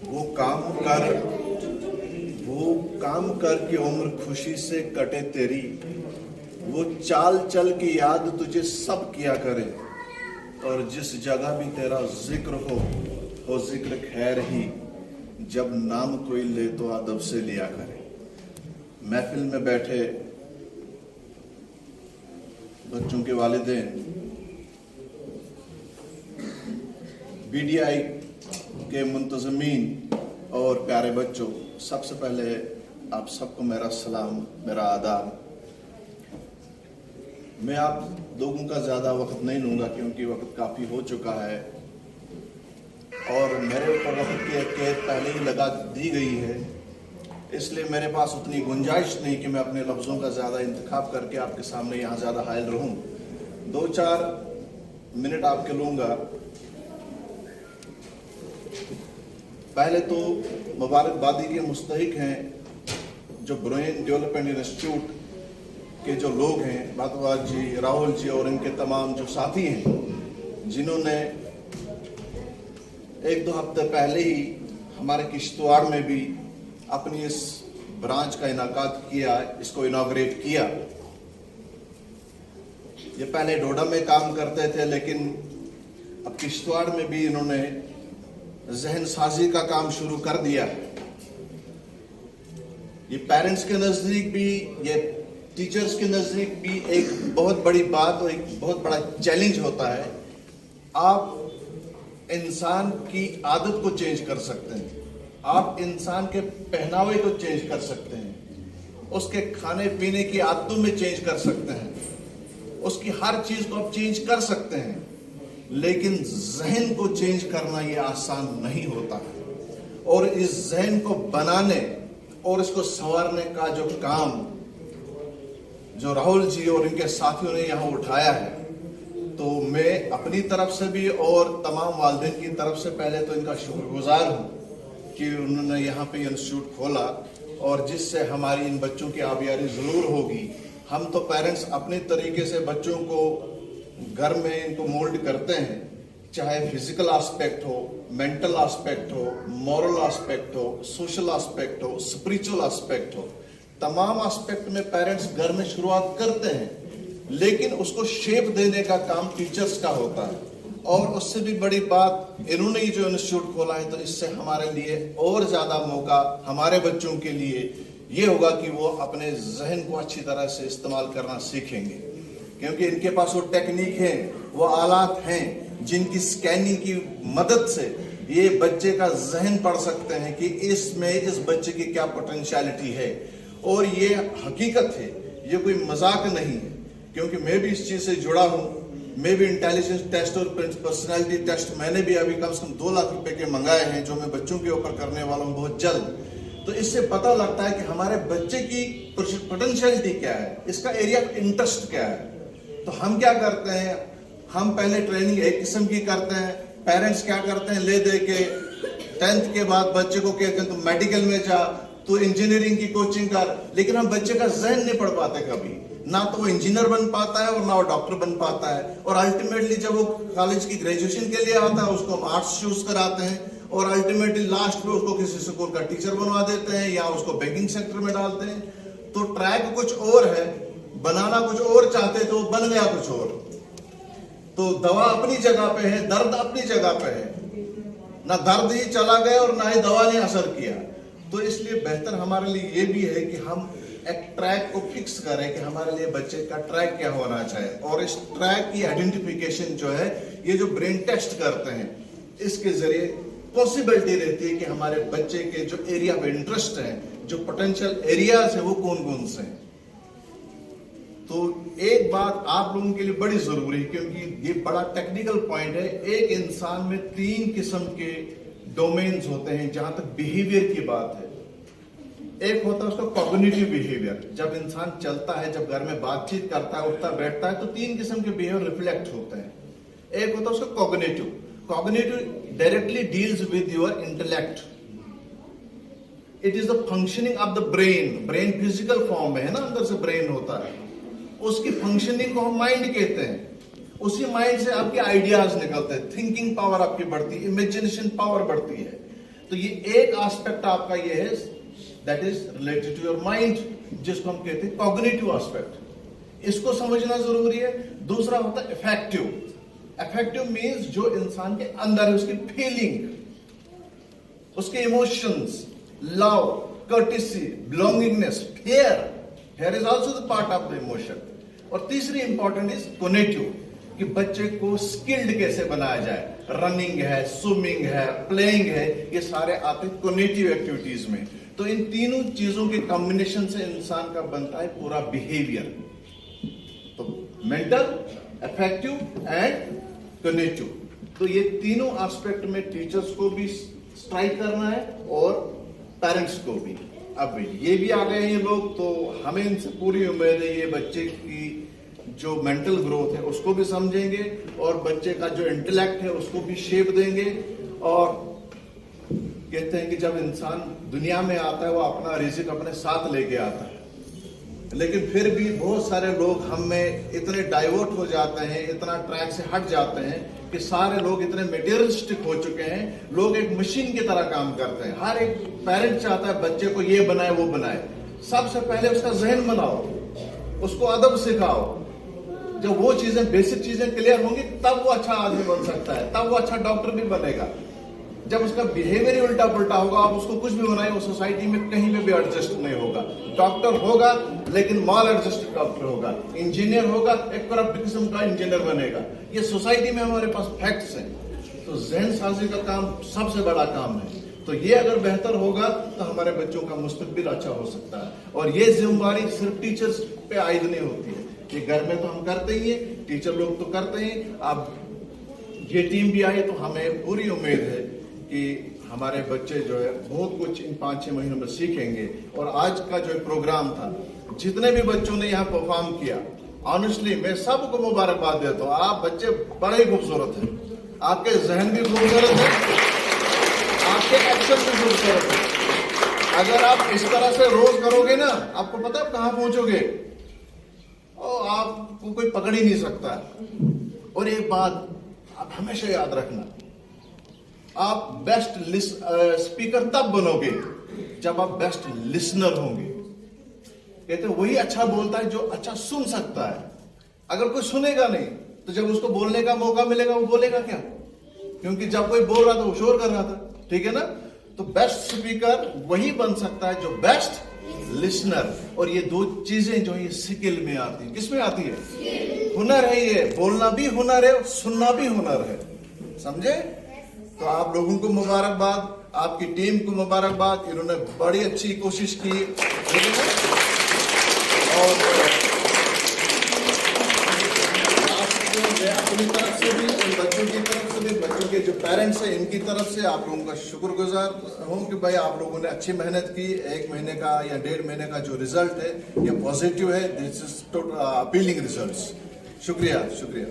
वो काम कर की उम्र खुशी से कटे तेरी, वो चाल चल की याद तुझे सब किया करे, और जिस जगह भी तेरा जिक्र हो जिक्र खैर ही, जब नाम कोई ले तो अदब से लिया करे। महफिल में बैठे बच्चों के वालिदैन, बीडीआई के मुंतज़मीन और प्यारे बच्चों, सबसे पहले आप सबको मेरा सलाम, मेरा आदाब। मैं आप लोगों का ज़्यादा वक्त नहीं लूँगा क्योंकि वक्त काफ़ी हो चुका है और मेरे ऊपर वक्त की कैद पहले ही लगा दी गई है, इसलिए मेरे पास उतनी गुंजाइश नहीं कि मैं अपने लफ्ज़ों का ज़्यादा इंतखाब करके आपके सामने यहाँ ज़्यादा हायल रहूँ। 2-4 मिनट आपके लूँगा। पहले तो मुबारकबादी के मुस्तहिक हैं जो ब्रेन डेवलपमेंट इंस्टीट्यूट के जो लोग हैं, भारद्वाज जी, राहुल जी और इनके तमाम जो साथी हैं, जिन्होंने 1-2 हफ्ते पहले ही हमारे किश्तवाड़ में भी अपनी इस ब्रांच का इनाकाद किया, इसको इनॉग्रेट किया। ये पहले डोडा में काम करते थे, लेकिन अब किश्तवाड़ में भी इन्होंने जहन साजी का काम शुरू कर दिया। ये पेरेंट्स के नजदीक भी, ये टीचर्स के नजदीक भी एक बहुत बड़ी बात और एक बहुत बड़ा चैलेंज होता है। आप इंसान की आदत को चेंज कर सकते हैं, आप इंसान के पहनावे को चेंज कर सकते हैं, उसके खाने पीने की आदतों में चेंज कर सकते हैं, उसकी हर चीज को आप चेंज कर सकते हैं, लेकिन जहन को चेंज करना ये आसान नहीं होता है। और इस जहन को बनाने और इसको संवारने का जो काम जो राहुल जी और इनके साथियों ने यहाँ उठाया है, तो मैं अपनी तरफ से भी और तमाम वालिदैन की तरफ से पहले तो इनका शुक्रगुजार हूँ कि उन्होंने यहाँ पे इंस्टीट्यूट खोला, और जिससे हमारी इन बच्चों की आबियारी जरूर होगी। हम तो पेरेंट्स अपने तरीके से बच्चों को घर में इनको मोल्ड करते हैं, चाहे फिजिकल एस्पेक्ट हो, मेंटल एस्पेक्ट हो, मॉरल एस्पेक्ट हो, सोशल एस्पेक्ट हो, स्पिरिचुअल एस्पेक्ट हो, तमाम एस्पेक्ट में पेरेंट्स घर में शुरुआत करते हैं, लेकिन उसको शेप देने का काम टीचर्स का होता है। और उससे भी बड़ी बात, इन्होंने ही जो इंस्टीट्यूट खोला है, तो इससे हमारे लिए और ज्यादा मौका हमारे बच्चों के लिए ये होगा कि वो अपने जहन को अच्छी तरह से इस्तेमाल करना सीखेंगे, क्योंकि इनके पास वो टेक्निक है, वो आलात हैं जिनकी स्कैनिंग की मदद से ये बच्चे का जहन पढ़ सकते हैं कि इसमें इस बच्चे की क्या पोटेंशियलिटी है। और ये हकीकत है, ये कोई मजाक नहीं है, क्योंकि मैं भी इस चीज से जुड़ा हूँ। मैं भी इंटेलिजेंस टेस्ट और पर्सनैलिटी टेस्ट मैंने भी अभी कम से कम 2 लाख रुपए के मंगाए हैं, जो मैं बच्चों के ऊपर करने वाला हूँ बहुत जल्द। तो इससे पता लगता है कि हमारे बच्चे की पोटेंशियलिटी क्या है, इसका एरिया ऑफ इंटरेस्ट क्या है। तो हम क्या करते हैं, हम पहले ट्रेनिंग एक किस्म की करते हैं। पेरेंट्स क्या करते हैं, ले दे के 10th के बाद बच्चे को कहते हैं तो मेडिकल में जा, तो इंजीनियरिंग की कोचिंग कर, लेकिन हम बच्चे का जहन नहीं पढ़ पाते कभी। ना तो वो इंजीनियर बन पाता है और ना वो डॉक्टर बन पाता है। और अल्टीमेटली जब वो कॉलेज की ग्रेजुएशन के लिए आता है, उसको हम आर्ट्स चूज कराते हैं, और अल्टीमेटली लास्ट में उसको किसी स्कूल का टीचर बनवा देते हैं या उसको बैंकिंग सेक्टर में डालते हैं। तो ट्रैक कुछ और है, बनाना कुछ और चाहते तो बन गया कुछ और। तो दवा अपनी जगह पे है, दर्द अपनी जगह पे है, ना दर्द ही चला गया और ना ही दवा ने असर किया। तो इसलिए बेहतर हमारे लिए ये भी है कि हम एक ट्रैक को फिक्स करें कि हमारे लिए बच्चे का ट्रैक क्या होना चाहिए, और इस ट्रैक की आइडेंटिफिकेशन जो है, ये जो ब्रेन टेस्ट करते हैं, इसके जरिए पॉसिबिलिटी रहती है कि हमारे बच्चे के जो एरिया ऑफ इंटरेस्ट है, जो पोटेंशियल एरियाज है, वो कौन कौन से हैं। तो एक बात आप लोगों के लिए बड़ी जरूरी है, क्योंकि ये बड़ा टेक्निकल पॉइंट है। एक इंसान में 3 किस्म के डोमेन्स होते हैं जहां तक बिहेवियर की बात है। एक होता है उसका कॉग्निटिव बिहेवियर, जब इंसान चलता है, जब घर में बातचीत करता है, उठता बैठता है, तो 3 किस्म के बिहेवियर रिफ्लेक्ट होते हैं। एक होता है उसका cognitive directly deals with your intellect. It is the functioning of the brain. Brain physical form में है ना, अंदर से ब्रेन होता है, उसकी फंक्शनिंग को हम माइंड कहते हैं। उसी माइंड से आपके आइडियाज निकलते हैं, थिंकिंग पावर आपकी बढ़ती है, इमेजिनेशन पावर बढ़ती है। तो ये एक एस्पेक्ट आपका ये है, that is related to your mind, जिसको हम कहते हैं कॉग्निटिव एस्पेक्ट। इसको समझना जरूरी है। दूसरा होता है इफेक्टिव। इफेक्टिव मीन्स जो इंसान के अंदर है, उसकी फीलिंग, उसके emotions, love, courtesy, belongingness, fair is also the part of the emotion. और तीसरी इंपॉर्टेंट इज कोनेटिव, कि बच्चे को स्किल्ड कैसे बनाया जाए। रनिंग है, स्विमिंग है, प्लेइंग है, ये सारे आते हैं कोनेटिव एक्टिविटीज में। तो इन तीनों चीजों के कॉम्बिनेशन से इंसान का बनता है पूरा बिहेवियर। तो मेंटल, इफेक्टिव एंड कोनेटिव। तो ये तीनों एस्पेक्ट में टीचर्स को भी स्ट्राइक करना है और पेरेंट्स को भी। अब ये भी आ गए हैं ये लोग, तो हमें इनसे पूरी उम्मीद है ये बच्चे की जो मेंटल ग्रोथ है उसको भी समझेंगे और बच्चे का जो इंटेलेक्ट है उसको भी शेप देंगे। और कहते हैं कि जब इंसान दुनिया में आता है वो अपना रिज़्क अपने साथ लेके आता है, लेकिन फिर भी बहुत सारे लोग हम में इतने डाइवर्ट हो जाते हैं, इतना ट्रैक से हट जाते हैं कि सारे लोग इतने मटेरियलिस्टिक हो चुके हैं। लोग एक मशीन की तरह काम करते हैं। हर एक पेरेंट चाहता है बच्चे को ये बनाए वो बनाए। सबसे पहले उसका जहन बनाओ, उसको अदब सिखाओ। जब वो चीजें, बेसिक चीजें क्लियर होंगी तब वो अच्छा आदमी बन सकता है, तब वो अच्छा डॉक्टर भी बनेगा। जब उसका बिहेवियर ही उल्टा पुल्टा होगा, आप उसको कुछ भी बनाए, वो सोसाइटी में कहीं में भी एडजस्ट नहीं होगा। डॉक्टर होगा लेकिन माल एडजस्ट डॉक्टर होगा, इंजीनियर होगा एक करप्ट किस्म का इंजीनियर बनेगा। ये सोसाइटी में हमारे पास फैक्ट्स हैं। तो जहन साजी का काम सबसे बड़ा काम है। तो ये अगर बेहतर होगा तो हमारे बच्चों का मुस्तकबिल अच्छा हो सकता है। और ये जिम्मेदारी सिर्फ टीचर्स पे आयद नहीं होती है, ये घर में तो हम करते ही है, टीचर लोग तो करते हैं। अब ये टीम भी आई तो हमें पूरी उम्मीद है कि हमारे बच्चे जो है बहुत कुछ इन 5-6 महीनों में सीखेंगे। और आज का जो प्रोग्राम था, जितने भी बच्चों ने यहाँ परफॉर्म किया, ऑनेस्टली मैं सबको मुबारकबाद देता हूँ। आप बच्चे बड़े ही खूबसूरत हैं, आपके जहन भी खूबसूरत है, आपके एक्शन भी खूबसूरत है। अगर आप इस तरह से रोज करोगे ना, आपको पता है आप कहां पहुंचोगे, और आपको कोई पकड़ ही नहीं सकता। और एक बात आप हमेशा याद रखना, आप बेस्ट स्पीकर तब बनोगे जब आप बेस्ट लिसनर होंगे। कहते हैं वही अच्छा बोलता है जो अच्छा सुन सकता है। अगर कोई सुनेगा नहीं तो जब उसको बोलने का मौका मिलेगा वो बोलेगा क्या? क्योंकि जब कोई बोल रहा था वो शोर कर रहा था, ठीक है ना। तो बेस्ट स्पीकर वही बन सकता है जो बेस्ट लिसनर। और ये दो चीजें जो ये स्किल में आती है। किसमें आती है? हुनर है ये, बोलना भी हुनर है, सुनना भी हुनर है, समझे। तो आप लोगों को मुबारकबाद, आपकी टीम को मुबारकबाद, इन्होंने बड़ी अच्छी कोशिश की। और अपनी तरफ से भी, उन बच्चों की तरफ से भी, बच्चों के जो पेरेंट्स हैं इनकी तरफ से आप लोगों का शुक्रगुजार हूं कि भाई आप लोगों ने अच्छी मेहनत की। 1 महीने का या 1.5 महीने का जो रिजल्ट है ये पॉजिटिव है। This is appealing results. शुक्रिया, शुक्रिया।